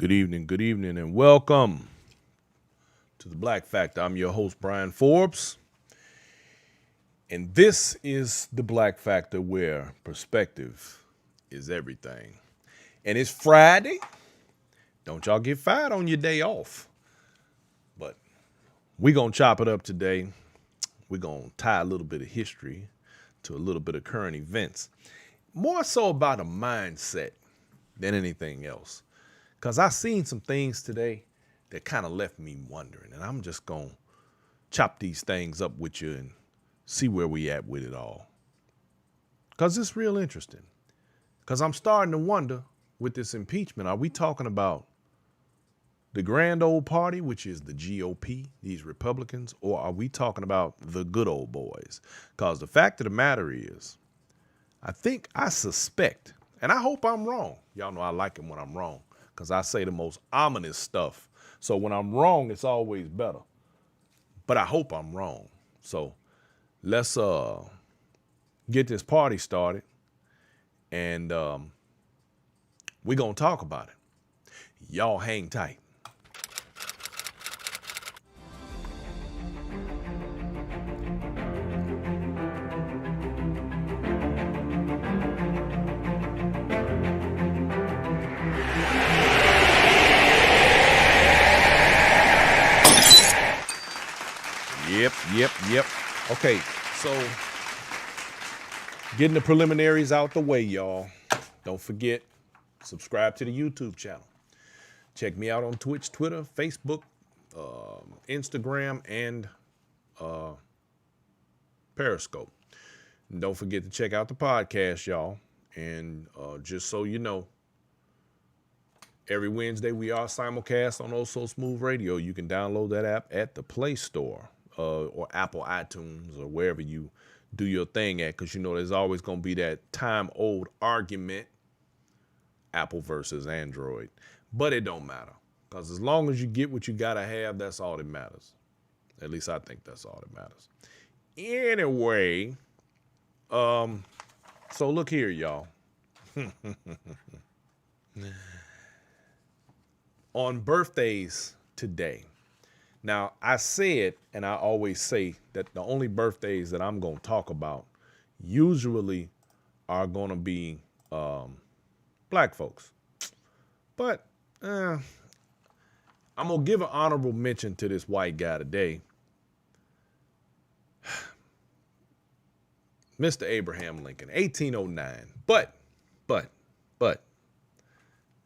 Good evening, and welcome to the Black Factor. I'm your host, Brian Forbes, and this is the Black Factor where perspective is everything. And it's Friday. Don't y'all get fired on your day off. But we're going to chop it up today. We're going to tie a little bit of history to a little bit of current events. More so about a mindset than anything else. Because I seen some things today that kind of left me wondering. And I'm just going to chop these things up with you and see where we at with it all. Because it's real interesting. Because I'm starting to wonder with this impeachment, are we talking about the grand old party, which is the GOP, these Republicans, or are we talking about the good old boys? Because the fact of the matter is, I suspect, and I hope I'm wrong. Y'all know I like it when I'm wrong, because I say the most ominous stuff. So when I'm wrong, it's always better. But I hope I'm wrong. So let's get this party started, and we're going to talk about it. Y'all hang tight. Yep. Okay, so getting the preliminaries out the way, y'all. Don't forget, subscribe to the YouTube channel. Check me out on Twitch, Twitter, Facebook, Instagram, and Periscope. And don't forget to check out the podcast, y'all. And just so you know, every Wednesday we are simulcast on Also Smooth Radio. You can download that app at the Play Store. Or Apple iTunes or wherever you do your thing at, because you know there's always going to be that time-old argument, Apple versus Android. But it don't matter, because as long as you get what you got to have, that's all that matters. At least I think that's all that matters. Anyway, so look here, y'all. On birthdays today, now, I said, and I always say that the only birthdays that I'm going to talk about usually are going to be black folks. But I'm going to give an honorable mention to this white guy today, Mr. Abraham Lincoln, 1809. But,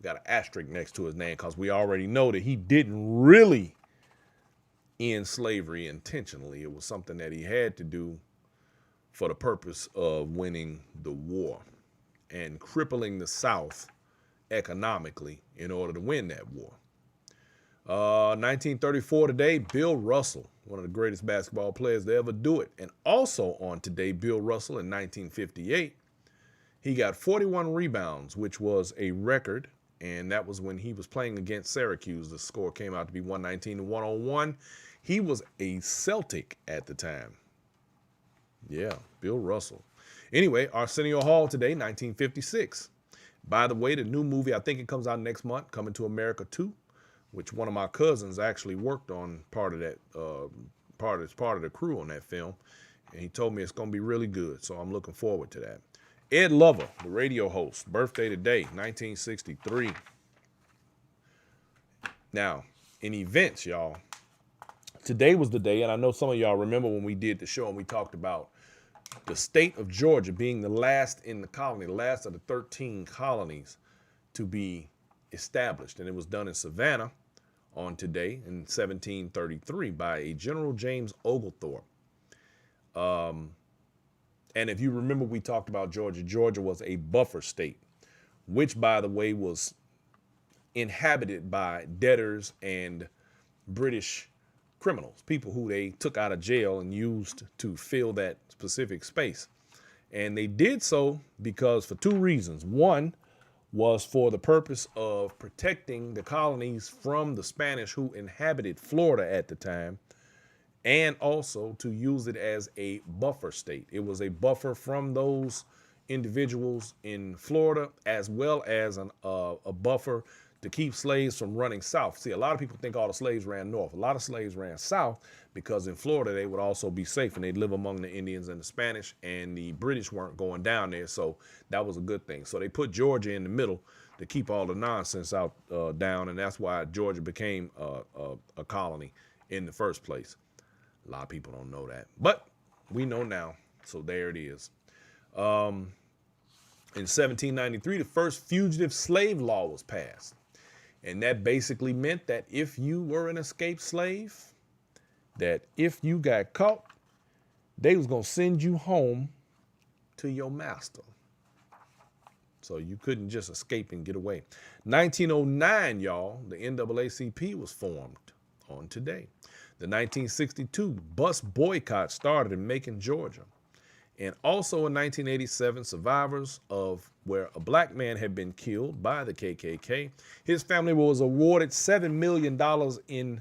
got an asterisk next to his name because we already know that he didn't really end slavery intentionally. It was something that he had to do for the purpose of winning the war and crippling the South economically in order to win that war. 1934 today, Bill Russell, one of the greatest basketball players to ever do it. And also on today, Bill Russell in 1958, he got 41 rebounds, which was a record. And that was when he was playing against Syracuse. The score came out to be 119-101. He was a Celtic at the time. Yeah, Bill Russell. Anyway, Arsenio Hall today, 1956. By the way, the new movie, I think it comes out next month, Coming to America 2, which one of my cousins actually worked on part of that, part of the crew on that film. And he told me it's going to be really good. So I'm looking forward to that. Ed Lover, the radio host, birthday today, 1963. Now, in events, y'all, today was the day, and I know some of y'all remember when we did the show and we talked about the state of Georgia being the last in the colony, the last of the 13 colonies to be established. And it was done in Savannah on today in 1733 by a General James Oglethorpe. And if you remember, we talked about Georgia. Georgia was a buffer state, which, by the way, was inhabited by debtors and British criminals, people who they took out of jail and used to fill that specific space. And they did so because for two reasons. One was for the purpose of protecting the colonies from the Spanish who inhabited Florida at the time, and also to use it as a buffer state. It was a buffer from those individuals in Florida, as well as a buffer to keep slaves from running south. See, a lot of people think all the slaves ran north. A lot of slaves ran south because in Florida they would also be safe and they'd live among the Indians and the Spanish, and the British weren't going down there, so that was a good thing. So they put Georgia in the middle to keep all the nonsense out down, and that's why Georgia became a colony in the first place. A lot of people don't know that, but we know now, so there it is. In 1793, the first fugitive slave law was passed. And that basically meant that if you were an escaped slave, that if you got caught, they was going to send you home to your master. So you couldn't just escape and get away. 1909, y'all, the NAACP was formed on today. The 1962 bus boycott started in Macon, Georgia. And also in 1987, survivors of where a black man had been killed by the KKK, his family was awarded $7 million in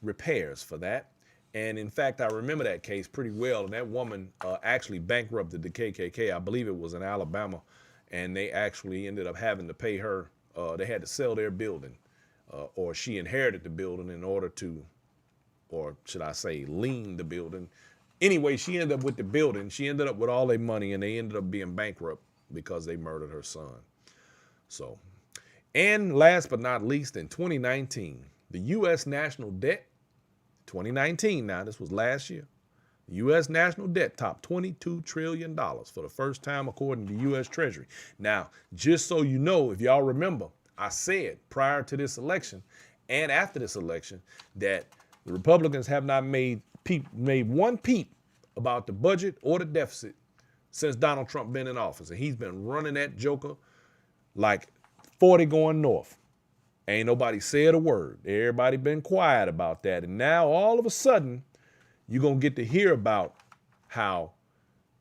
repairs for that. And in fact, I remember that case pretty well. And that woman actually bankrupted the KKK. I believe it was in Alabama. And they actually ended up having to pay her. They had to sell their building, or she inherited the building in order to, or should I say, lien the building. Anyway, she ended up with the building. She ended up with all their money, and they ended up being bankrupt because they murdered her son. So, and last but not least, in 2019, the U.S. national debt, 2019 now, this was last year, the U.S. national debt topped $22 trillion for the first time according to U.S. Treasury. Now, just so you know, if y'all remember, I said prior to this election and after this election that the Republicans have not made one peep about the budget or the deficit since Donald Trump been in office. And he's been running that joker like 40 going north. Ain't nobody said a word. Everybody been quiet about that. And now all of a sudden, you're going to get to hear about how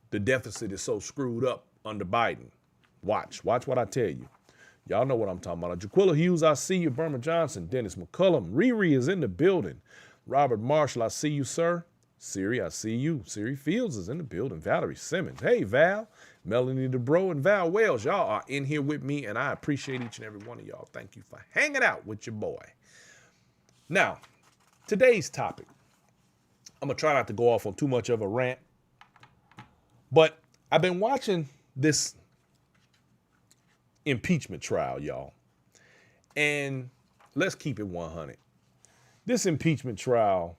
the deficit is so screwed up under Biden. Watch what I tell you. Y'all know what I'm talking about. Jaquilla Hughes, I see you. Burma Johnson, Dennis McCullum. Riri is in the building. Robert Marshall, I see you, sir. Siri, I see you. Siri Fields is in the building. Valerie Simmons. Hey, Val. Melanie DeBro and Val Wells. Y'all are in here with me, and I appreciate each and every one of y'all. Thank you for hanging out with your boy. Now, today's topic. I'm going to try not to go off on too much of a rant, but I've been watching this impeachment trial, y'all. And let's keep it 100. This impeachment trial,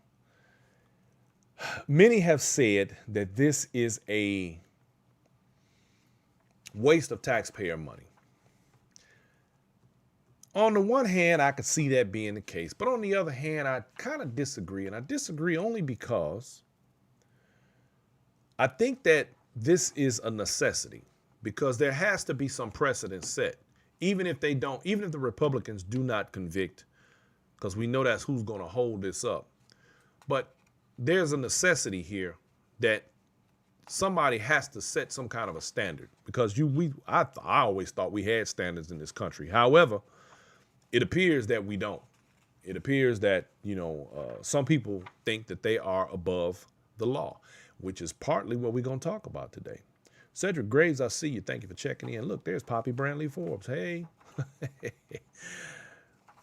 many have said that this is a waste of taxpayer money. On the one hand, I could see that being the case, but on the other hand, I kind of disagree. And I disagree only because I think that this is a necessity, because there has to be some precedent set, even if the Republicans do not convict, because we know that's who's going to hold this up. But there's a necessity here that somebody has to set some kind of a standard, because I always thought we had standards in this country. However, it appears that we don't. It appears that, some people think that they are above the law, which is partly what we're going to talk about today. Cedric Graves, I see you. Thank you for checking in. Look, there's Poppy Brantley Forbes. Hey.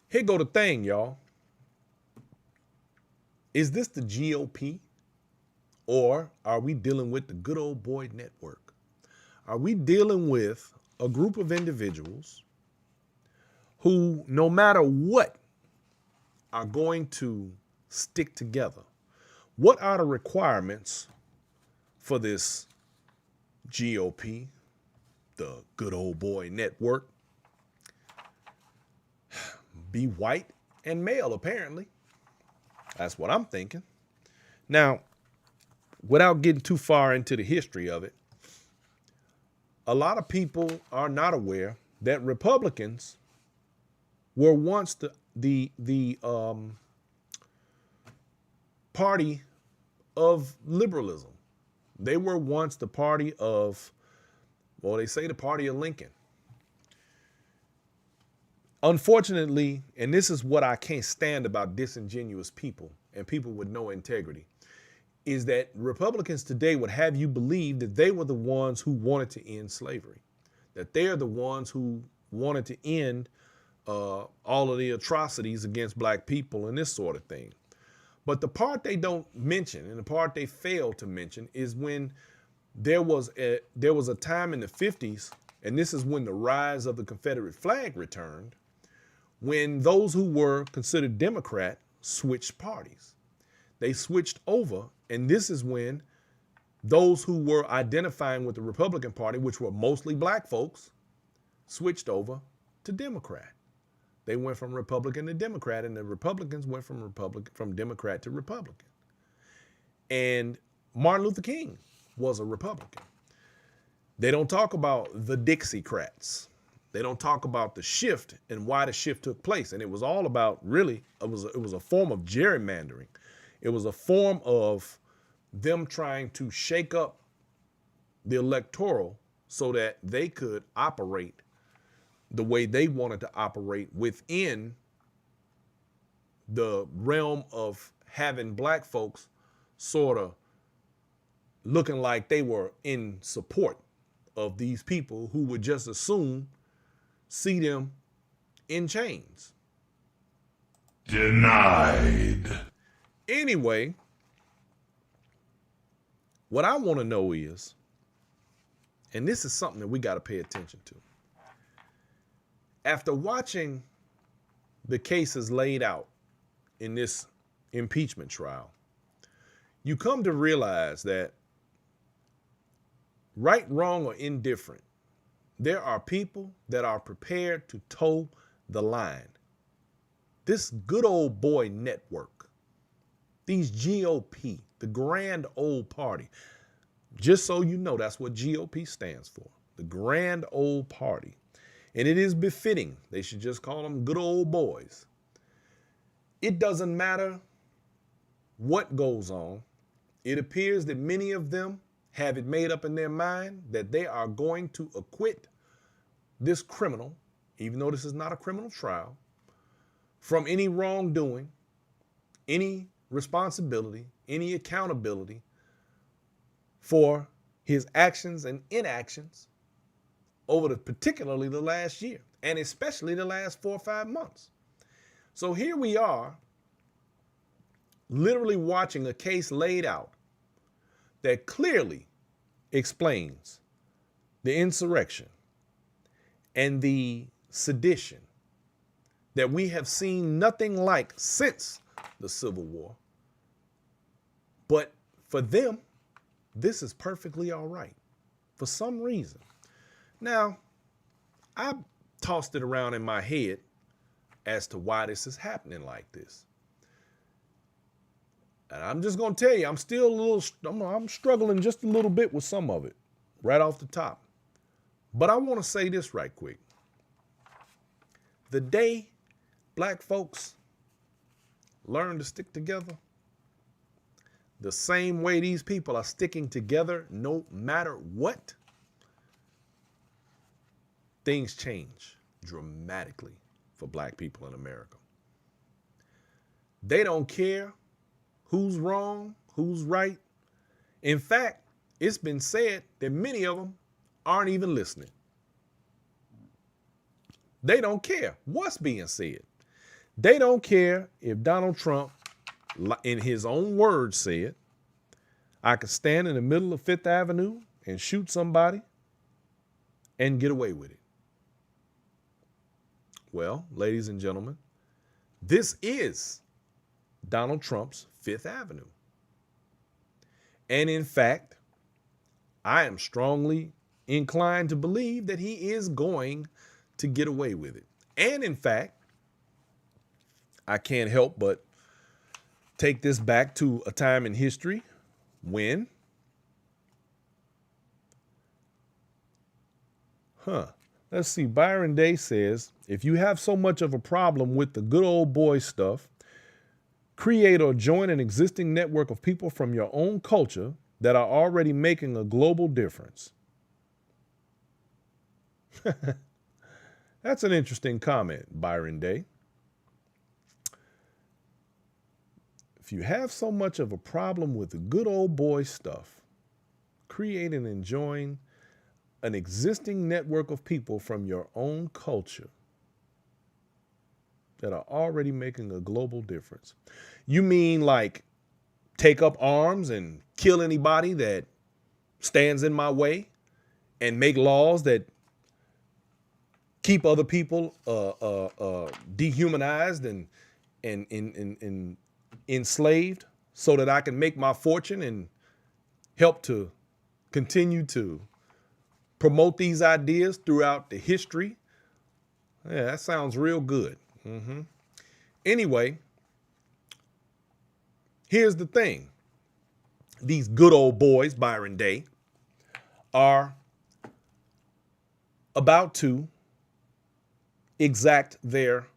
Here go the thing, y'all. Is this the GOP, or are we dealing with the good old boy network? Are we dealing with a group of individuals who, no matter what, are going to stick together? What are the requirements for this GOP, the good old boy network? Be white and male, apparently. That's what I'm thinking. Now, without getting too far into the history of it, a lot of people are not aware that Republicans were once the party of liberalism. They were once the party of, well, they say the party of Lincoln. Unfortunately, and this is what I can't stand about disingenuous people and people with no integrity, is that Republicans today would have you believe that they were the ones who wanted to end slavery, that they are the ones who wanted to end all of the atrocities against black people and this sort of thing. But the part they don't mention and the part they fail to mention is when there was a time in the 50s, and this is when the rise of the Confederate flag returned, when those who were considered Democrat switched parties. They switched over, and this is when those who were identifying with the Republican Party, which were mostly black folks, switched over to Democrat. They went from Republican to Democrat, and the Republicans went from Democrat to Republican. And Martin Luther King was a Republican. They don't talk about the Dixiecrats. They don't talk about the shift and why the shift took place. And it was all about, really, it was a form of gerrymandering. It was a form of them trying to shake up the electoral so that they could operate the way they wanted to operate within the realm of having black folks sort of looking like they were in support of these people who would just as soon see them in chains. Denied. Anyway, what I want to know is, and this is something that we got to pay attention to. After watching the cases laid out in this impeachment trial, you come to realize that right, wrong, or indifferent, there are people that are prepared to toe the line. This good old boy network, these GOP, the grand old party, just so you know, that's what GOP stands for, the grand old party. And it is befitting. They should just call them good old boys. It doesn't matter what goes on. It appears that many of them have it made up in their mind that they are going to acquit this criminal, even though this is not a criminal trial, from any wrongdoing, any responsibility, any accountability for his actions and inactions over particularly the last year, and especially the last 4 or 5 months. So here we are, literally watching a case laid out that clearly explains the insurrection and the sedition that we have seen nothing like since the Civil War. But for them, this is perfectly all right for some reason. Now, I tossed it around in my head as to why this is happening like this. And I'm just going to tell you, I'm struggling just a little bit with some of it right off the top. But I want to say this right quick. The day black folks learn to stick together, the same way these people are sticking together no matter what, things change dramatically for black people in America. They don't care who's wrong, who's right. In fact, it's been said that many of them aren't even listening. They don't care what's being said. They don't care if Donald Trump, in his own words, said, I could stand in the middle of Fifth Avenue and shoot somebody and get away with it. Well, ladies and gentlemen, this is Donald Trump's Fifth Avenue. And in fact, I am strongly inclined to believe that he is going to get away with it. And in fact, I can't help but take this back to a time in history when, let's see, Byron Day says, if you have so much of a problem with the good old boy stuff, create or join an existing network of people from your own culture that are already making a global difference. That's an interesting comment, Byron Day. If you have so much of a problem with the good old boy stuff, create and join an existing network of people from your own culture that are already making a global difference. You mean like take up arms and kill anybody that stands in my way and make laws that keep other people dehumanized and enslaved so that I can make my fortune and help to continue to promote these ideas throughout the history? Yeah, that sounds real good. Anyway, here's the thing. These good old boys, Byron Day, are about to exact their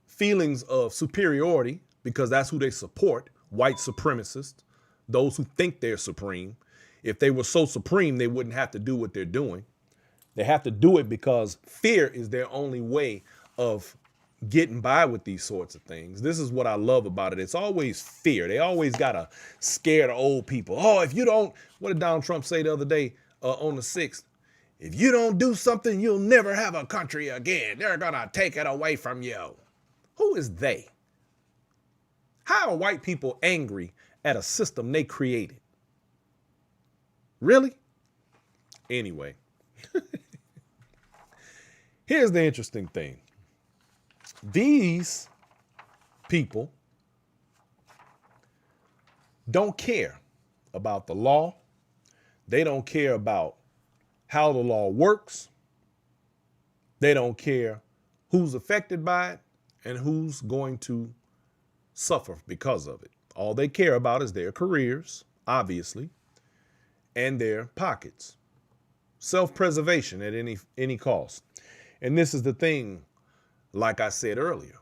feelings of superiority because that's who they support, white supremacists, those who think they're supreme. If they were so supreme, they wouldn't have to do what they're doing. They have to do it because fear is their only way of getting by with these sorts of things. This is what I love about it. It's always fear. They always got to scare the old people. Oh, if you don't, what did Donald Trump say the other day on the 6th? If you don't do something, you'll never have a country again. They're going to take it away from you. Who is they? How are white people angry at a system they created? Really? Anyway, here's the interesting thing. These people don't care about the law. They don't care about how the law works. They don't care who's affected by it and who's going to suffer because of it. All they care about is their careers, obviously, and their pockets. Self-preservation at any cost. And this is the thing, like I said earlier.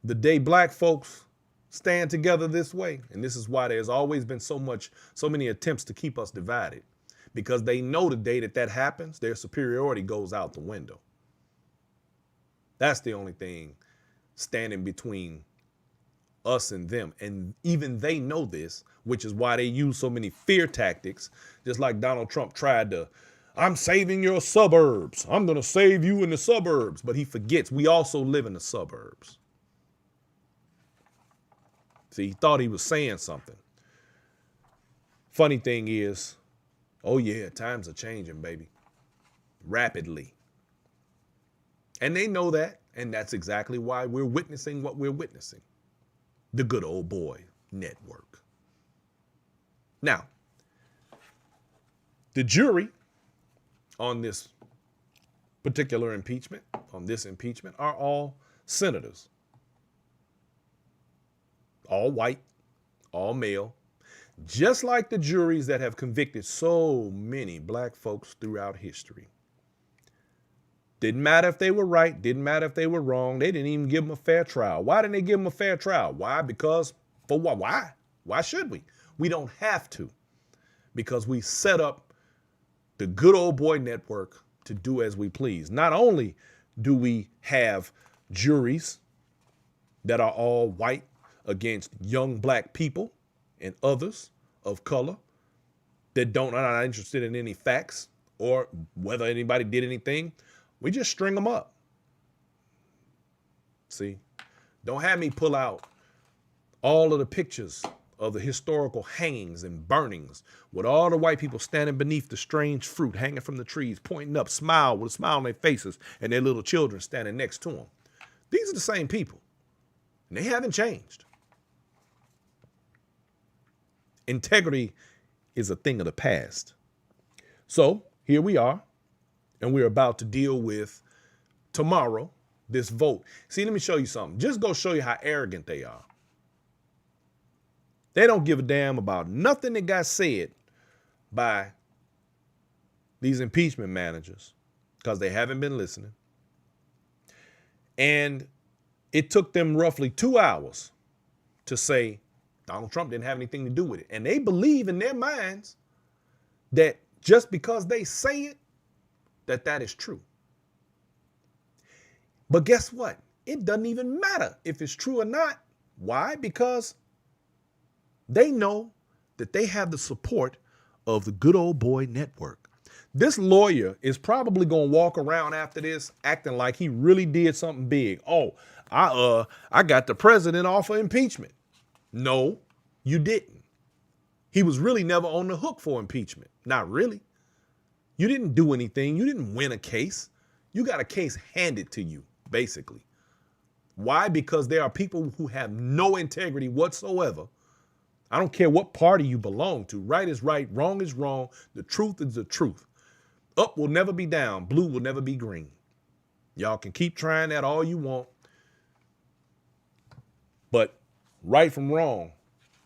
The day black folks stand together this way, and this is why there's always been so many attempts to keep us divided, because they know the day that happens, their superiority goes out the window. That's the only thing standing between us and them. And even they know this, which is why they use so many fear tactics, just like Donald Trump tried to, I'm saving your suburbs. I'm going to save you in the suburbs. But he forgets we also live in the suburbs. See, he thought he was saying something. Funny thing is, oh yeah, times are changing, baby. Rapidly. And they know that. And that's exactly why we're witnessing what we're witnessing. The good old boy network. Now, the jury on this particular impeachment, are all senators. All white, all male. Just like the juries that have convicted so many black folks throughout history. Didn't matter if they were right, didn't matter if they were wrong. They didn't even give them a fair trial. Why didn't they give them a fair trial? Why? Because, for what? Why? Why should we? We don't have to. Because we set up the good old boy network to do as we please. Not only do we have juries that are all white against young black people and others of color that are not interested in any facts or whether anybody did anything. We just string them up. See, don't have me pull out all of the pictures of the historical hangings and burnings with all the white people standing beneath the strange fruit hanging from the trees, pointing up, smile with a smile on their faces, and their little children standing next to them. These are the same people, and they haven't changed. Integrity is a thing of the past. So here we are. And we're about to deal with tomorrow, this vote. See, let me show you something. Just go show you how arrogant they are. They don't give a damn about nothing that got said by these impeachment managers because they haven't been listening. And it took them roughly 2 hours to say Donald Trump didn't have anything to do with it. And they believe in their minds that just because they say it, that is true. But guess what? It doesn't even matter if it's true or not. Why? Because they know that they have the support of the good old boy network. This lawyer is probably going to walk around after this acting like he really did something big. Oh, I got the president off of impeachment. No, you didn't. He was really never on the hook for impeachment. Not really. You didn't do anything. You didn't win a case. You got a case handed to you, basically. Why? Because there are people who have no integrity whatsoever. I don't care what party you belong to. Right is right. Wrong is wrong. The truth is the truth. Up will never be down. Blue will never be green. Y'all can keep trying that all you want. But right from wrong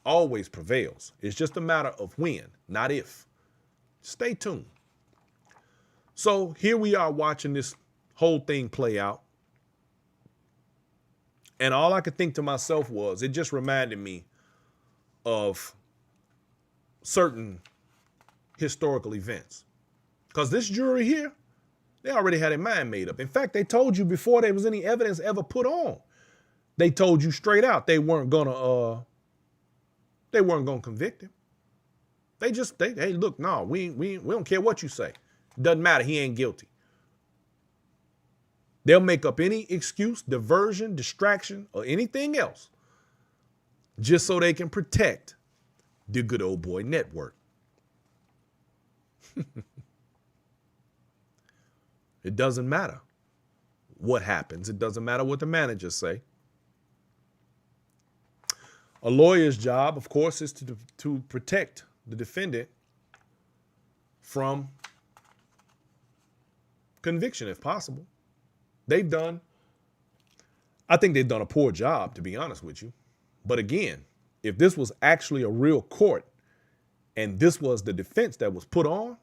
always prevails. It's just a matter of when, not if. Stay tuned. So here we are watching this whole thing play out. And all I could think to myself was, it just reminded me of certain historical events. Because this jury here, they already had their mind made up. In fact, they told you before there was any evidence ever put on. They told you straight out they weren't gonna convict him. Hey, look, no, we don't care what you say. Doesn't matter, he ain't guilty. They'll make up any excuse, diversion, distraction, or anything else just so they can protect the good old boy network. It doesn't matter what happens. It doesn't matter what the managers say. A lawyer's job, of course, is to protect the defendant from conviction if possible. I think they've done a poor job, to be honest with you. But again, if this was actually a real court and this was the defense that was put on,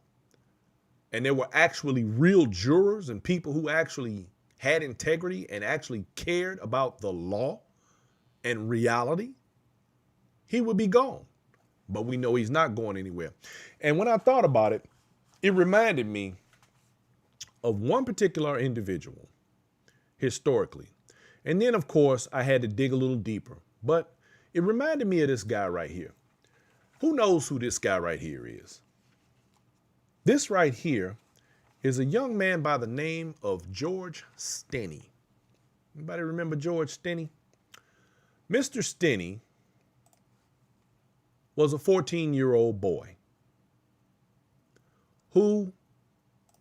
and there were actually real jurors and people who actually had integrity and actually cared about the law and reality, he would be gone. But we know he's not going anywhere. And when I thought about it, it reminded me of one particular individual historically. And then, of course, I had to dig a little deeper. But it reminded me of this guy right here. Who knows who this guy right here is? This right here is a young man by the name of George Stinney. Anybody remember George Stinney? Mr. Stinney was a 14-year-old boy who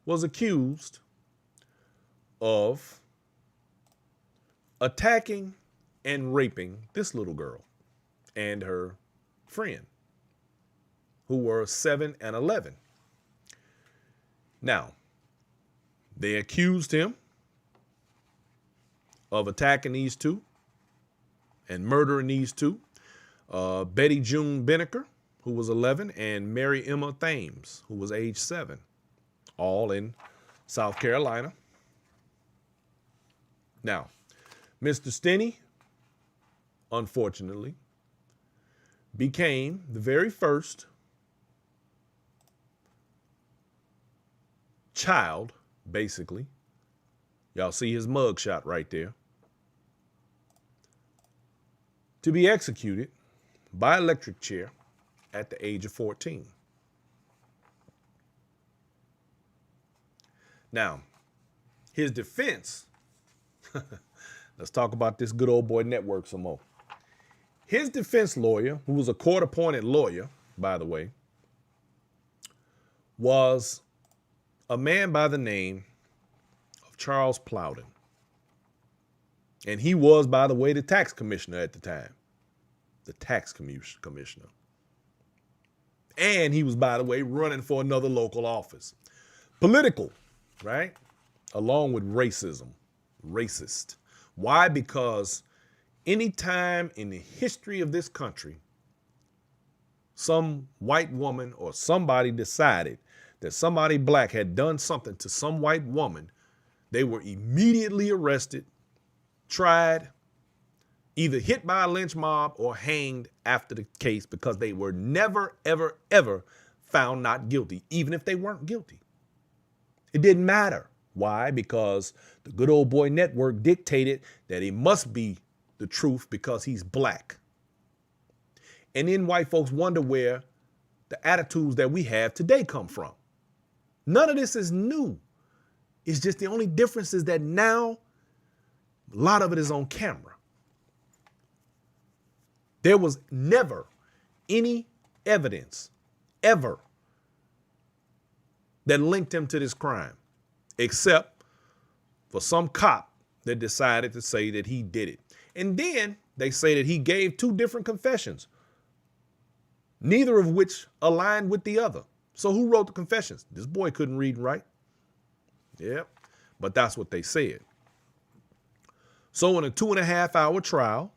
was accused of attacking and raping this little girl and her friend, who were 7 and 11. Now, they accused him of attacking these two and murdering these two. Betty June Binnicker, who was 11, and Mary Emma Thames, who was age 7, all in South Carolina. Now, Mr. Stinney, unfortunately, became the very first child, basically. Y'all see his mugshot right there. To be executed by electric chair at the age of 14. Now, his defense, let's talk about this good old boy network some more. His defense lawyer, who was a court-appointed lawyer, by the way, was a man by the name of Charles Plowden. And he was, by the way, the tax commissioner at the time. The tax commissioner. And he was, by the way, running for another local office. Political, right? Along with racism. Racist. Why? Because any time in the history of this country, some white woman or somebody decided that somebody black had done something to some white woman, they were immediately arrested, tried, either hit by a lynch mob or hanged after the case, because they were never, ever, ever found not guilty, even if they weren't guilty. It didn't matter. Why? Because the good old boy network dictated that it must be the truth because he's black. And then white folks wonder where the attitudes that we have today come from. None of this is new. It's just the only difference is that now a lot of it is on camera. There was never any evidence ever that linked him to this crime, except for some cop that decided to say that he did it. And then they say that he gave two different confessions, neither of which aligned with the other. So who wrote the confessions? This boy couldn't read and write. Yep, but that's what they said. So in a 2.5-hour trial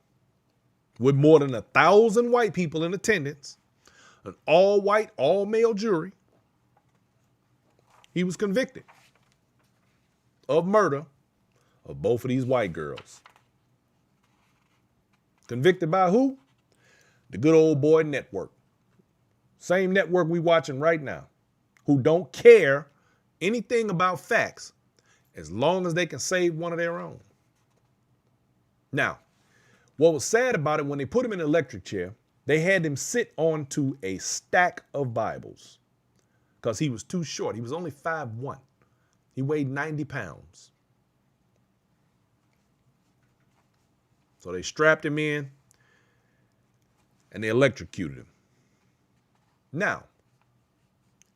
with more than 1,000 white people in attendance, an all-white, all-male jury, he was convicted of murder of both of these white girls. Convicted by who? The good old boy network. Same network we watching right now, who don't care anything about facts as long as they can save one of their own. Now, what was sad about it, when they put him in an electric chair, they had him sit onto a stack of Bibles because he was too short. He was only 5'1". He weighed 90 pounds. So they strapped him in and they electrocuted him. Now,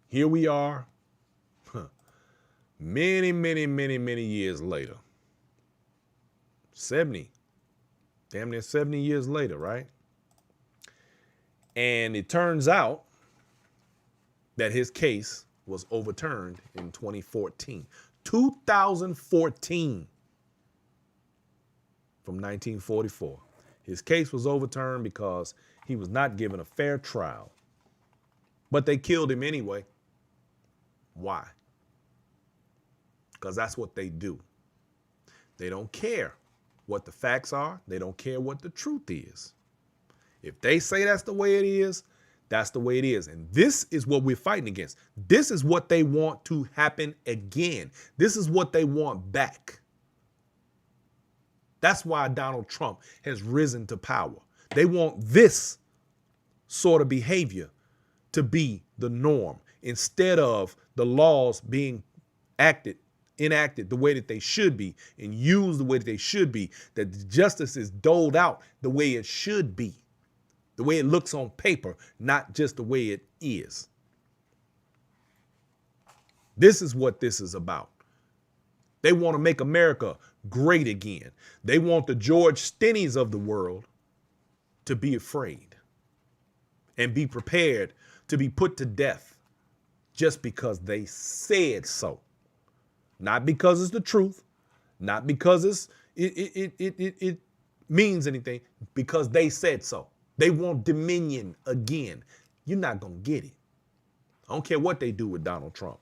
here we are, many, many, many, many years later. 70, damn near 70 years later, right? And it turns out that his case was overturned in 2014. 2014 from 1944. His case was overturned because he was not given a fair trial. But they killed him anyway. Why? Because that's what they do. They don't care what the facts are. They don't care what the truth is. If they say that's the way it is, that's the way it is. And this is what we're fighting against. This is what they want to happen again. This is what they want back. That's why Donald Trump has risen to power. They want this sort of behavior to be the norm instead of the laws being enacted the way that they should be and used the way that they should be, that the justice is doled out the way it should be, the way it looks on paper, not just the way it is. This is what this is about. They want to make America great again. They want the George Stinneys of the world to be afraid and be prepared to be put to death just because they said so. Not because it's the truth, not because it means anything, because they said so. They want dominion again. You're not going to get it. I don't care what they do with Donald Trump.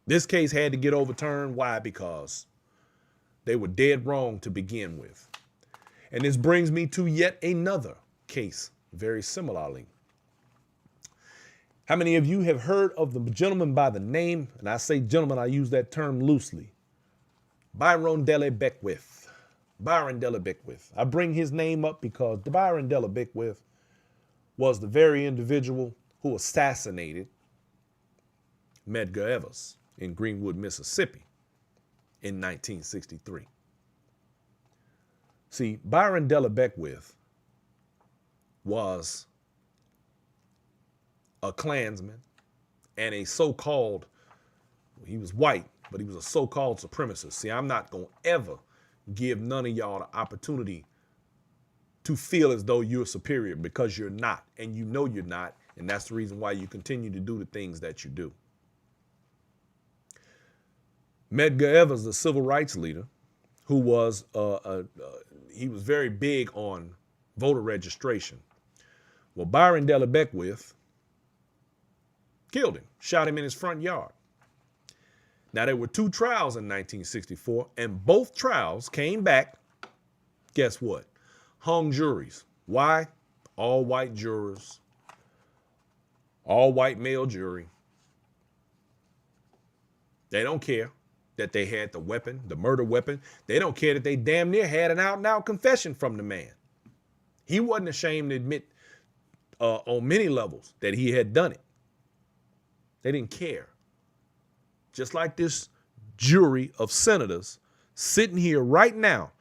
This case had to get overturned. Why? Because they were dead wrong to begin with. And this brings me to yet another case, very similarly. How many of you have heard of the gentleman by the name, and I say gentleman, I use that term loosely, Byron Delle Beckwith. Byron Delle Beckwith. I bring his name up because Byron Delle Beckwith was the very individual who assassinated Medgar Evers in Greenwood, Mississippi in 1963. See, Byron Delle Beckwith was a Klansman and a so-called, he was white, but he was a so-called supremacist. See, I'm not going to ever give none of y'all the opportunity to feel as though you're superior, because you're not, and you know you're not, and that's the reason why you continue to do the things that you do. Medgar Evers, the civil rights leader, who was he was very big on voter registration. Well, Byron Delle Beckwith killed him, shot him in his front yard. Now, there were two trials in 1964, and both trials came back, guess what? Hung juries. Why? All white jurors, all white male jury. They don't care that they had the weapon, the murder weapon. They don't care that they damn near had an out-and-out confession from the man. He wasn't ashamed to admit on many levels that he had done it. They didn't care. Just like this jury of senators sitting here right now,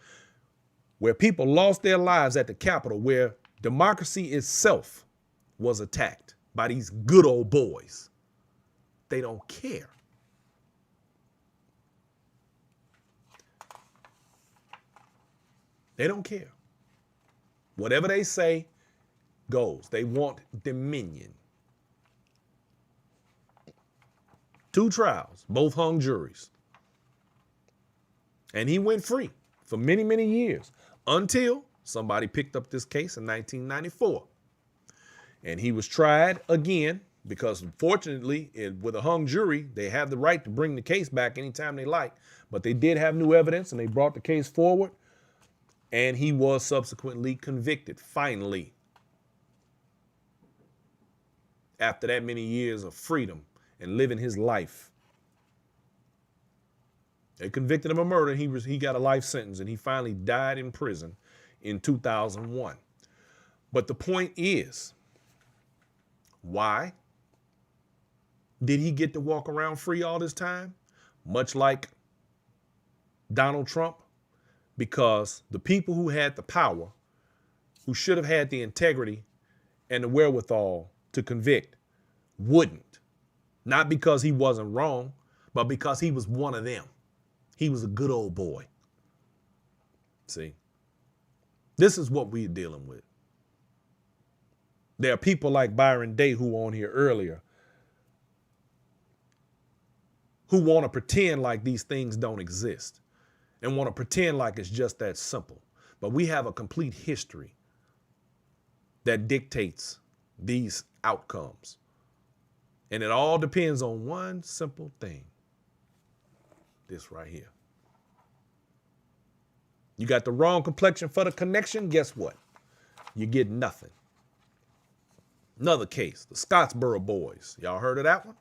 where people lost their lives at the Capitol, where democracy itself was attacked by these good old boys. They don't care. They don't care. Whatever they say goes. They want dominion. 2 trials, both hung juries. And he went free for many, many years until somebody picked up this case in 1994. And he was tried again because, unfortunately, with a hung jury, they have the right to bring the case back anytime they like. But they did have new evidence, and they brought the case forward. And he was subsequently convicted, finally. After that many years of freedom and living his life. They convicted him of murder. He got a life sentence, and he finally died in prison in 2001. But the point is, why did he get to walk around free all this time? Much like Donald Trump, because the people who had the power, who should have had the integrity and the wherewithal to convict, wouldn't. Not because he wasn't wrong, but because he was one of them. He was a good old boy. See, this is what we're dealing with. There are people like Byron Day, who were on here earlier, who want to pretend like these things don't exist and want to pretend like it's just that simple. But we have a complete history that dictates these outcomes. And it all depends on one simple thing. This right here. You got the wrong complexion for the connection, guess what? You get nothing. Another case, the Scottsboro Boys. Y'all heard of that one?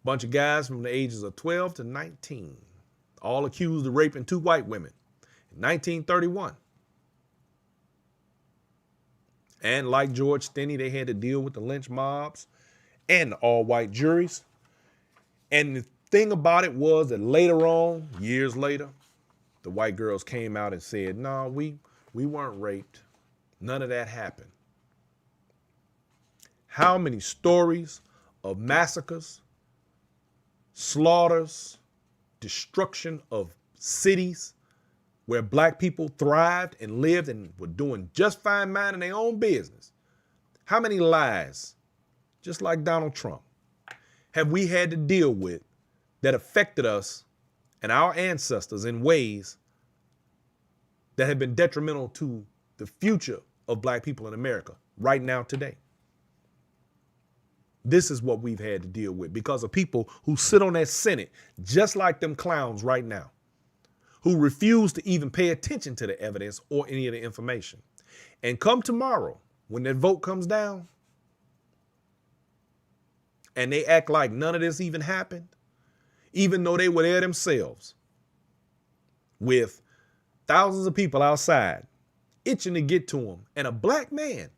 Bunch of guys from the ages of 12 to 19, all accused of raping 2 white women in 1931. And like George Stinney, they had to deal with the lynch mobs and the all-white juries. And the thing about it was that later on, years later, the white girls came out and said, no, we weren't raped. None of that happened. How many stories of massacres, slaughters, destruction of cities where black people thrived and lived and were doing just fine minding their own business? How many lies, just like Donald Trump, have we had to deal with that affected us and our ancestors in ways that have been detrimental to the future of black people in America right now today? This is what we've had to deal with because of people who sit on that Senate just like them clowns right now, who refuse to even pay attention to the evidence or any of the information. And come tomorrow, when that vote comes down, and they act like none of this even happened, even though they were there themselves with thousands of people outside itching to get to them, and a black man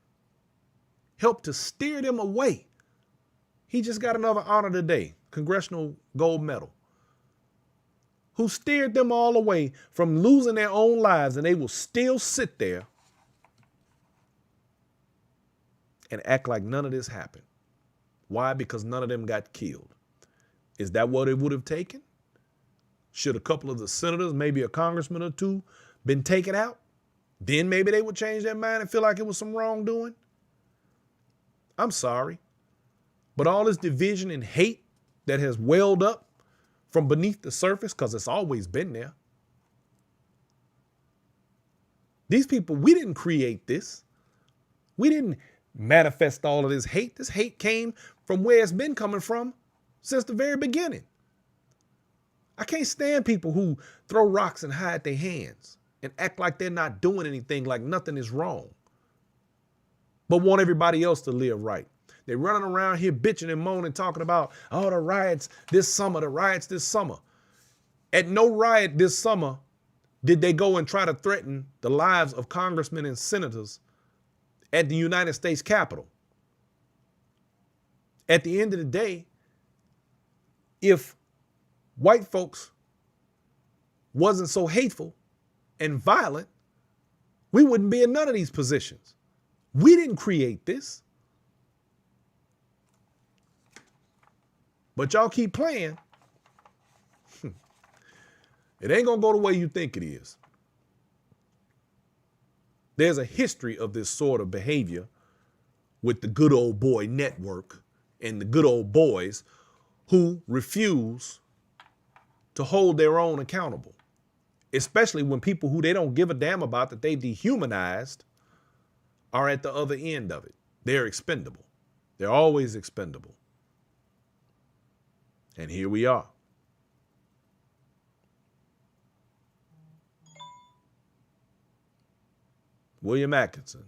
helped to steer them away. He just got another honor today, Congressional Gold Medal, who steered them all away from losing their own lives, and they will still sit there and act like none of this happened. Why? Because none of them got killed. Is that what it would have taken? Should a couple of the senators, maybe a congressman or 2, been taken out? Then maybe they would change their mind and feel like it was some wrongdoing? I'm sorry, but all this division and hate that has welled up from beneath the surface, because it's always been there. These people, we didn't create this. We didn't manifest all of this hate. This hate came from where it's been coming from since the very beginning. I can't stand people who throw rocks and hide their hands and act like they're not doing anything, like nothing is wrong, but want everybody else to live right. They're running around here bitching and moaning, talking about, oh, the riots this summer, the riots this summer. At no riot this summer did they go and try to threaten the lives of congressmen and senators at the United States Capitol. At the end of the day, if white folks wasn't so hateful and violent, we wouldn't be in none of these positions. We didn't create this. But y'all keep playing. It ain't going to go the way you think it is. There's a history of this sort of behavior with the good old boy network and the good old boys who refuse to hold their own accountable, especially when people who they don't give a damn about, that they dehumanized, are at the other end of it. They're expendable. They're always expendable. And here we are. William Atkinson.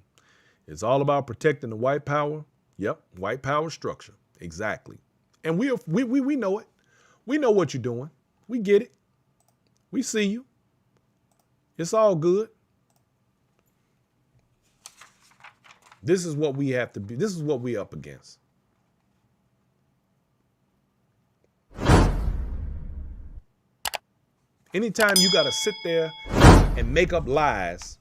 It's all about protecting the white power. Yep, white power structure. Exactly. And we know it. We know what you're doing. We get it. We see you. It's all good. This is what we have to be. This is what we're up against. Anytime you got to sit there and make up lies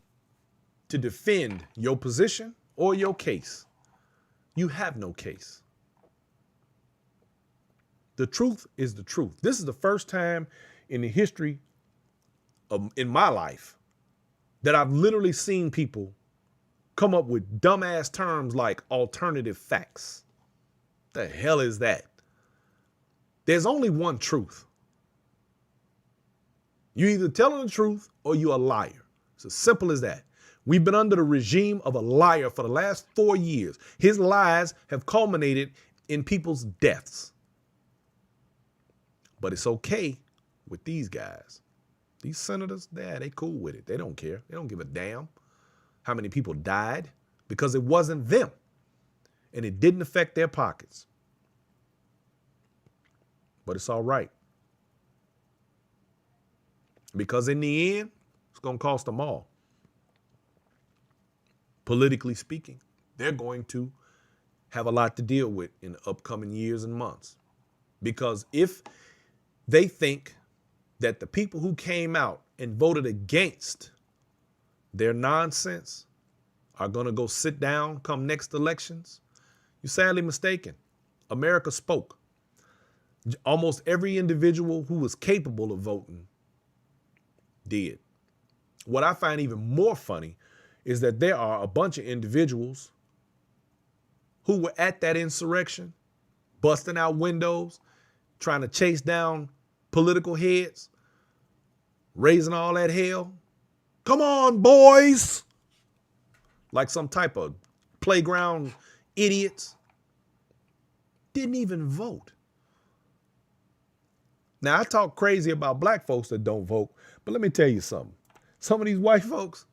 to defend your position or your case, you have no case. The truth is the truth. This is the first time in the history of in my life that I've literally seen people come up with dumbass terms like alternative facts. The hell is that? There's only one truth. You either telling the truth or you're a liar. It's as simple as that. We've been under the regime of a liar for the last 4 years. His lies have culminated in people's deaths. But it's okay with these guys. These senators, they cool with it. They don't care. They don't give a damn how many people died, because it wasn't them and it didn't affect their pockets. But it's all right. Because in the end, it's going to cost them all. Politically speaking, they're going to have a lot to deal with in the upcoming years and months. Because if they think that the people who came out and voted against their nonsense are going to go sit down come next elections, you're sadly mistaken. America spoke. Almost every individual who was capable of voting did. What I find even more funny is that there are a bunch of individuals who were at that insurrection, busting out windows, trying to chase down political heads, raising all that hell. Come on, boys. Like some type of playground idiots. Didn't even vote. Now, I talk crazy about black folks that don't vote, but let me tell you something. Some of these white folks,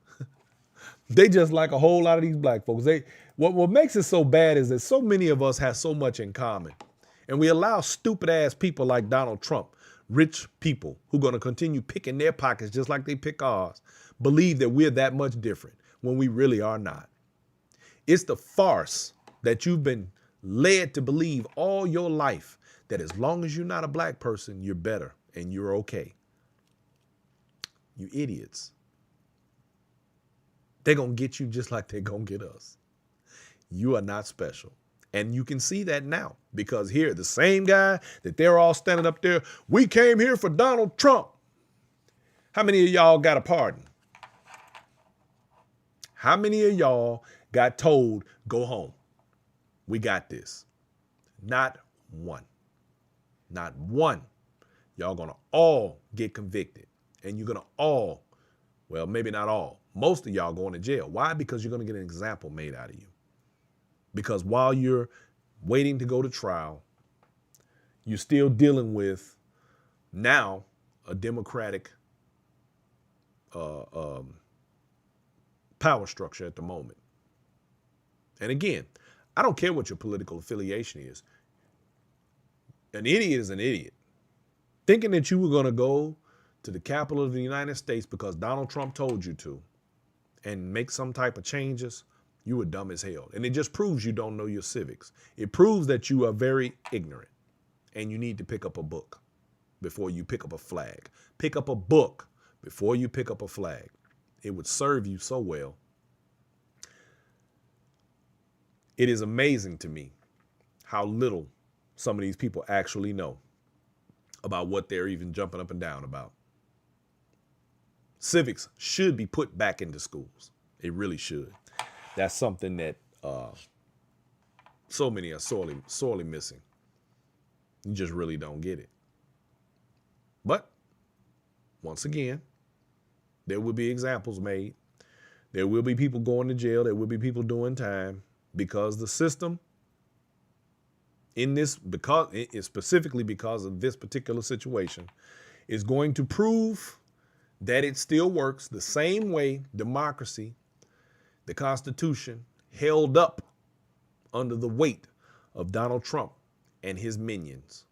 they just like a whole lot of these black folks. What makes it so bad is that so many of us have so much in common. And we allow stupid ass people like Donald Trump, rich people who are going to continue picking their pockets just like they pick ours, believe that we're that much different when we really are not. It's the farce that you've been led to believe all your life, that as long as you're not a black person, you're better and you're okay. You idiots. They're going to get you just like they're going to get us. You are not special. And you can see that now, because here, the same guy that they're all standing up there, we came here for Donald Trump. How many of y'all got a pardon? How many of y'all got told, go home? We got this. Not one. Not one. Y'all gonna all get convicted. And you're gonna all, well, maybe not all, most of y'all going to jail. Why? Because you're gonna get an example made out of you. Because while you're waiting to go to trial, you're still dealing with now a Democratic power structure at the moment. And again, I don't care what your political affiliation is. An idiot is an idiot. Thinking that you were going to go to the Capitol of the United States because Donald Trump told you to and make some type of changes, You were dumb as hell. And it just proves you don't know your civics. It proves that you are very ignorant and you need to pick up a book before you pick up a flag. Pick up a book before you pick up a flag. It would serve you so well. It is amazing to me how little some of these people actually know about what they're even jumping up and down about. Civics should be put back into schools. It really should. That's something that so many are sorely missing. You just really don't get it. But once again, there will be examples made. There will be people going to jail. There will be people doing time because the system specifically because of this particular situation is going to prove that it still works the same way democracy, the Constitution, held up under the weight of Donald Trump and his minions.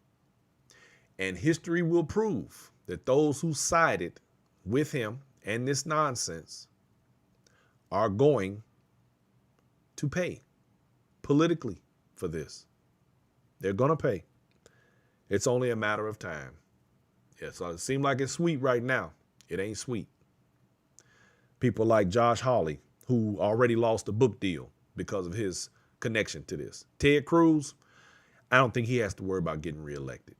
And history will prove that those who sided with him and this nonsense are going to pay politically for this. They're going to pay. It's only a matter of time. Yeah, so it seems like it's sweet right now. It ain't sweet. People like Josh Hawley, who already lost a book deal because of his connection to this. Ted Cruz, I don't think he has to worry about getting reelected.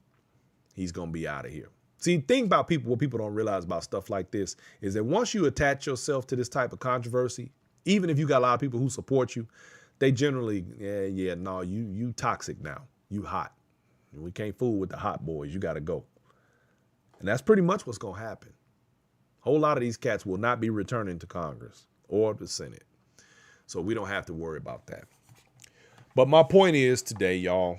He's going to be out of here. See, the thing about people, what people don't realize about stuff like this is that once you attach yourself to this type of controversy, even if you got a lot of people who support you, they generally, you toxic now. You hot. We can't fool with the hot boys. You got to go. And that's pretty much what's going to happen. A whole lot of these cats will not be returning to Congress or the Senate. So we don't have to worry about that. But my point is today, y'all,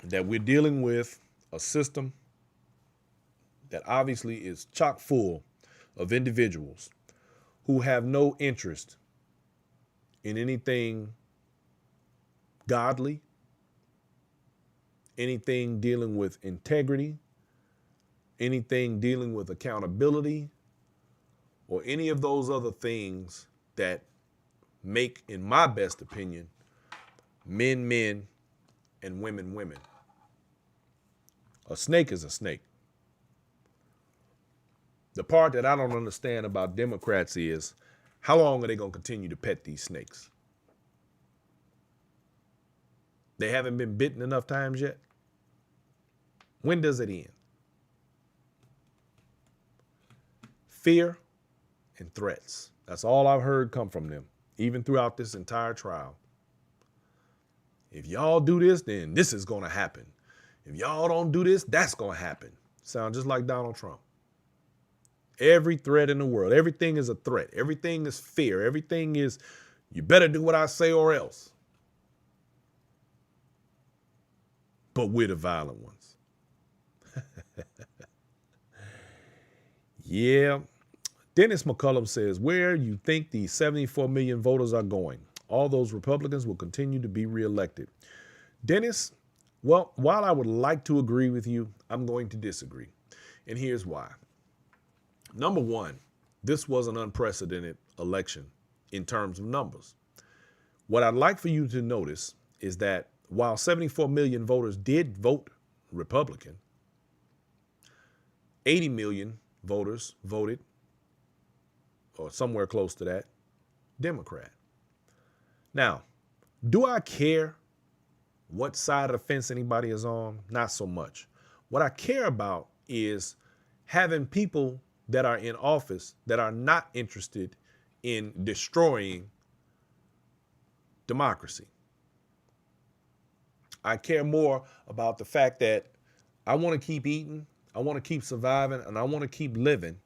that we're dealing with a system that obviously is chock full of individuals who have no interest in anything godly, anything dealing with integrity, anything dealing with accountability, or any of those other things that make, in my best opinion, men men and women women. A snake is a snake. The part that I don't understand about Democrats is how long are they going to continue to pet these snakes? They haven't been bitten enough times yet? When does it end? Fear and threats. That's all I've heard come from them, even throughout this entire trial. If y'all do this, then this is going to happen. If y'all don't do this, that's going to happen. Sound just like Donald Trump. Every threat in the world, everything is a threat. Everything is fear. Everything is, you better do what I say or else. But we're the violent ones. Yeah. Dennis McCullum says, where you think the 74 million voters are going? All those Republicans will continue to be reelected. Dennis, well, while I would like to agree with you, I'm going to disagree. And here's why. Number one, this was an unprecedented election in terms of numbers. What I'd like for you to notice is that while 74 million voters did vote Republican, 80 million voters voted, or somewhere close to that, Democrat. Now, do I care what side of the fence anybody is on? Not so much. What I care about is having people that are in office that are not interested in destroying democracy. I care more about the fact that I want to keep eating, I want to keep surviving, and I want to keep living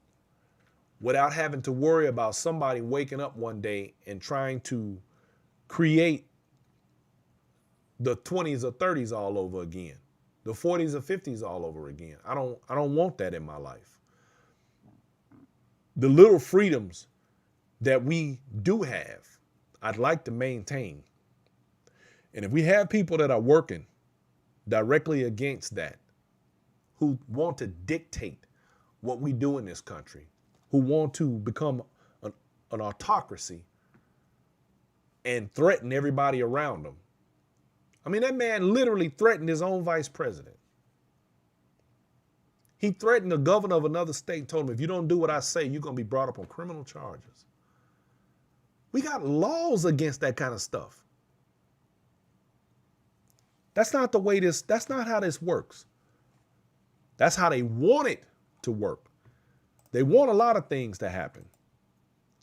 without having to worry about somebody waking up one day and trying to create the 20s or 30s all over again, the 40s or 50s all over again. I don't want that in my life. The little freedoms that we do have, I'd like to maintain. And if we have people that are working directly against that, who want to dictate what we do in this country, who want to become an autocracy, and threaten everybody around him. I mean, that man literally threatened his own vice president. He threatened the governor of another state and told him, if you don't do what I say, you're going to be brought up on criminal charges. We got laws against that kind of stuff. That's not how this works. That's how they want it to work. They want a lot of things to happen.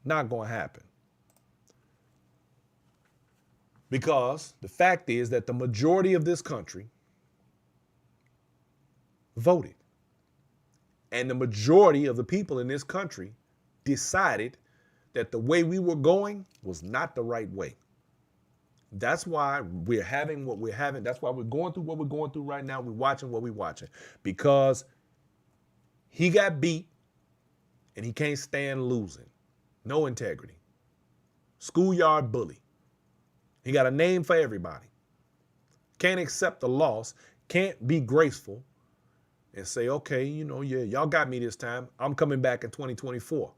Not going to happen. Because the fact is that the majority of this country voted. And the majority of the people in this country decided that the way we were going was not the right way. That's why we're having what we're having. That's why we're going through what we're going through right now. We're watching what we're watching. Because he got beat and he can't stand losing. No integrity. Schoolyard bully. He got a name for everybody. Can't accept the loss. Can't be graceful and say, okay, yeah, y'all got me this time. I'm coming back in 2024.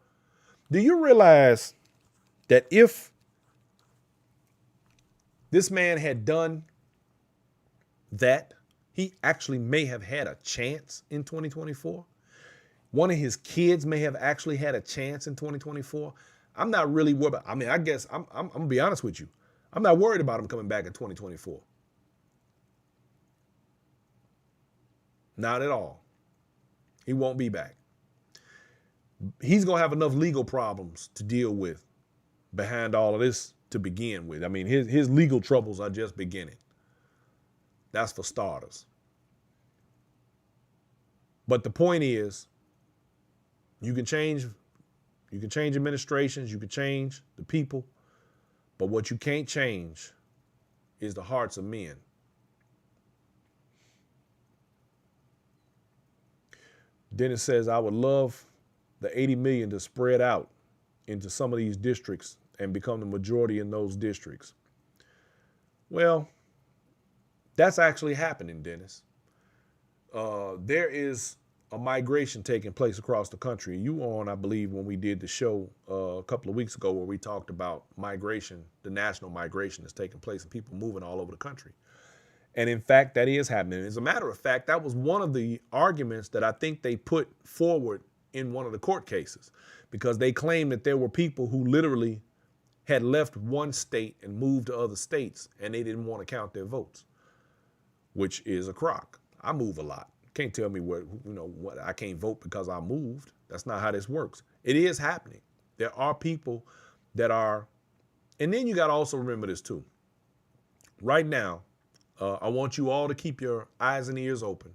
Do you realize that if this man had done that, he actually may have had a chance in 2024? One of his kids may have actually had a chance in 2024. I'm not really worried about, I guess I'm going to be honest with you. I'm not worried about him coming back in 2024. Not at all. He won't be back. He's going to have enough legal problems to deal with behind all of this to begin with. I mean, his legal troubles are just beginning. That's for starters. But the point is, you can change administrations, you can change the people, but what you can't change is the hearts of men. Dennis says, I would love the 80 million to spread out into some of these districts and become the majority in those districts. Well, that's actually happening, Dennis. There is a migration taking place across the country. You were on, I believe, when we did the show a couple of weeks ago where we talked about migration, the national migration that's taking place and people moving all over the country. And in fact, that is happening. As a matter of fact, that was one of the arguments that I think they put forward in one of the court cases, because they claimed that there were people who literally had left one state and moved to other states and they didn't want to count their votes, which is a crock. I move a lot. Can't tell me what I can't vote because I moved. That's not how this works. It is happening. There are people that are, and then you got to also remember this too. Right now, I want you all to keep your eyes and ears open,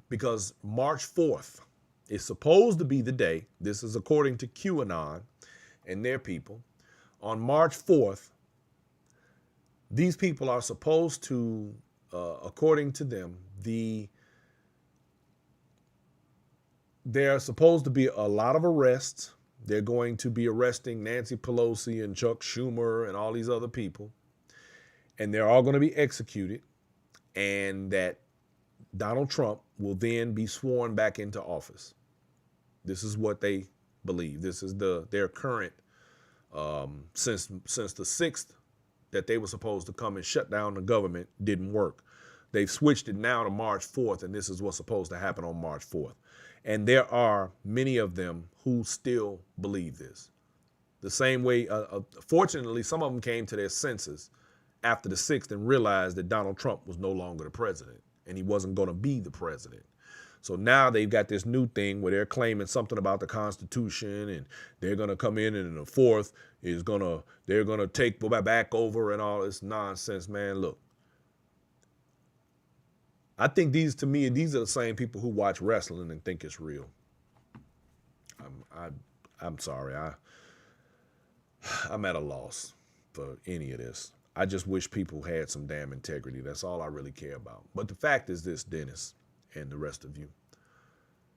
because March 4th is supposed to be the day. This is according to QAnon and their people. On March 4th, these people are supposed to, according to them, there are supposed to be a lot of arrests. They're going to be arresting Nancy Pelosi and Chuck Schumer and all these other people. And they're all going to be executed. And that Donald Trump will then be sworn back into office. This is what they believe. This is their current, since the 6th that they were supposed to come and shut down the government didn't work. They've switched it now to March 4th, and this is what's supposed to happen on March 4th. And there are many of them who still believe this. The same way, fortunately, some of them came to their senses after the 6th and realized that Donald Trump was no longer the president and he wasn't going to be the president. So now they've got this new thing where they're claiming something about the Constitution, and they're going to come in and the 4th they're going to take back over and all this nonsense, man. Look, I think these are the same people who watch wrestling and think it's real. I'm sorry. I'm at a loss for any of this. I just wish people had some damn integrity. That's all I really care about. But the fact is this, Dennis, and the rest of you,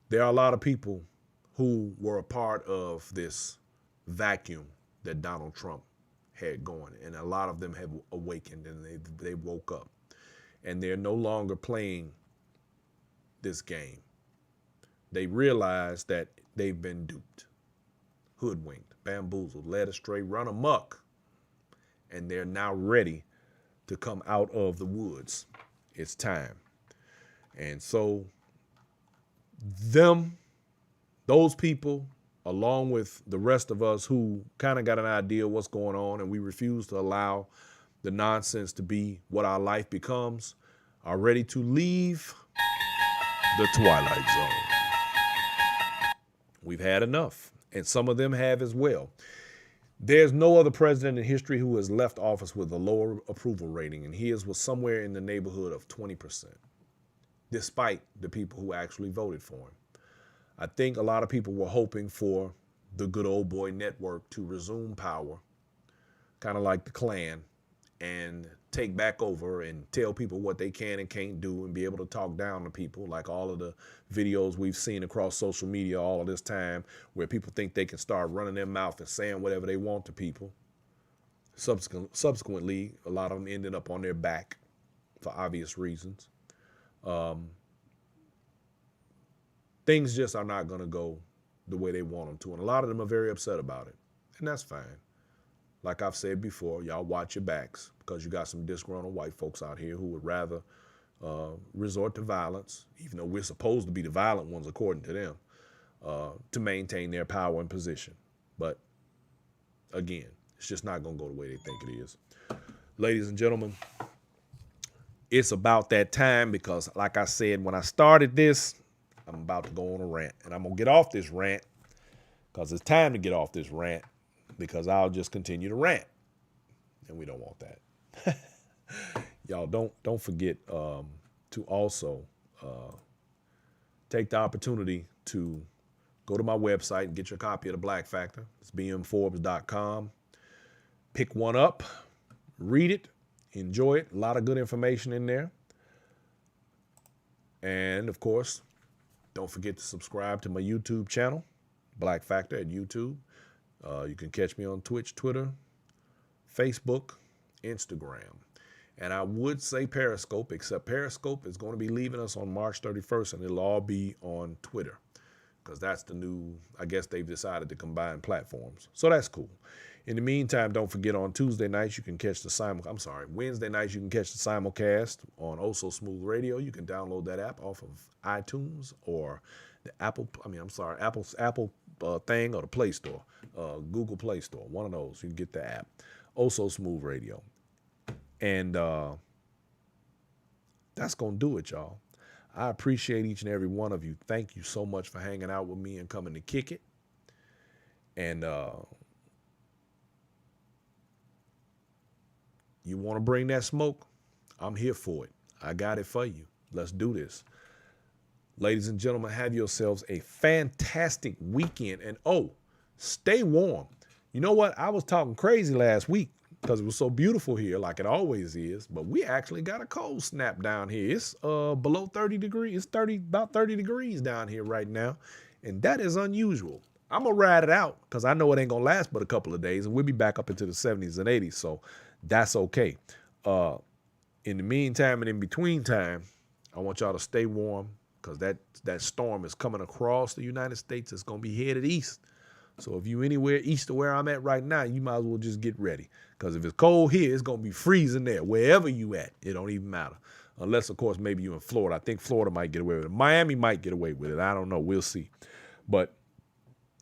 there are a lot of people who were a part of this vacuum that Donald Trump had going, and a lot of them have awakened and they woke up, and they're no longer playing this game. They realize that they've been duped, hoodwinked, bamboozled, led astray, run amok, and they're now ready to come out of the woods. It's time. And so those people, along with the rest of us who kind of got an idea of what's going on and we refuse to allow the nonsense to be what our life becomes, are ready to leave the Twilight Zone. We've had enough, and some of them have as well. There's no other president in history who has left office with a lower approval rating, and his was somewhere in the neighborhood of 20%, despite the people who actually voted for him. I think a lot of people were hoping for the good old boy network to resume power, kind of like the Klan, and take back over and tell people what they can and can't do and be able to talk down to people, like all of the videos we've seen across social media all of this time where people think they can start running their mouth and saying whatever they want to people. Subsequently, a lot of them ended up on their back for obvious reasons. Things just are not going to go the way they want them to, and a lot of them are very upset about it, and that's fine. Like I've said before, y'all watch your backs, because you got some disgruntled white folks out here who would rather resort to violence, even though we're supposed to be the violent ones according to them, to maintain their power and position. But again, it's just not going to go the way they think it is. Ladies and gentlemen, it's about that time, because like I said, when I started this, I'm about to go on a rant, and I'm going to get off this rant because it's time to get off this rant, because I'll just continue to rant, and we don't want that. Y'all don't forget to also take the opportunity to go to my website and get your copy of The Black Factor. It's bmforbes.com. Pick one up, read it, enjoy it. A lot of good information in there. And of course, don't forget to subscribe to my YouTube channel, Black Factor at YouTube. You can catch me on Twitch, Twitter, Facebook, Instagram. And I would say Periscope, except Periscope is going to be leaving us on March 31st, and it'll all be on Twitter, because that's the new, I guess they've decided to combine platforms. So that's cool. In the meantime, don't forget on Wednesday nights you can catch the simulcast on Oh So Smooth Radio. You can download that app off of iTunes or the Apple thing, or the Play Store, Google Play Store, one of those. You can get the app, Oh So Smooth Radio. And that's going to do it, y'all. I appreciate each and every one of you. Thank you so much for hanging out with me and coming to kick it. And you want to bring that smoke? I'm here for it. I got it for you. Let's do this. Ladies and gentlemen, have yourselves a fantastic weekend. And stay warm. You know what? I was talking crazy last week because it was so beautiful here, like it always is. But we actually got a cold snap down here. It's below 30 degrees. It's about 30 degrees down here right now. And that is unusual. I'm going to ride it out because I know it ain't going to last but a couple of days. And we'll be back up into the 70s and 80s. So that's okay. In the meantime and in between time, I want y'all to stay warm, because that storm is coming across the United States. It's going to be headed east. So if you anywhere east of where I'm at right now, you might as well just get ready. Because if it's cold here, it's going to be freezing there. Wherever you at, it don't even matter. Unless, of course, maybe you're in Florida. I think Florida might get away with it. Miami might get away with it. I don't know. We'll see. But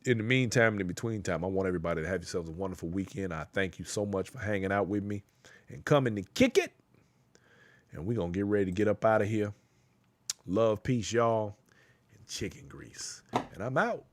in the meantime and in between time, I want everybody to have yourselves a wonderful weekend. I thank you so much for hanging out with me and coming to kick it. And we're going to get ready to get up out of here. Love, peace, y'all, and chicken grease. And I'm out.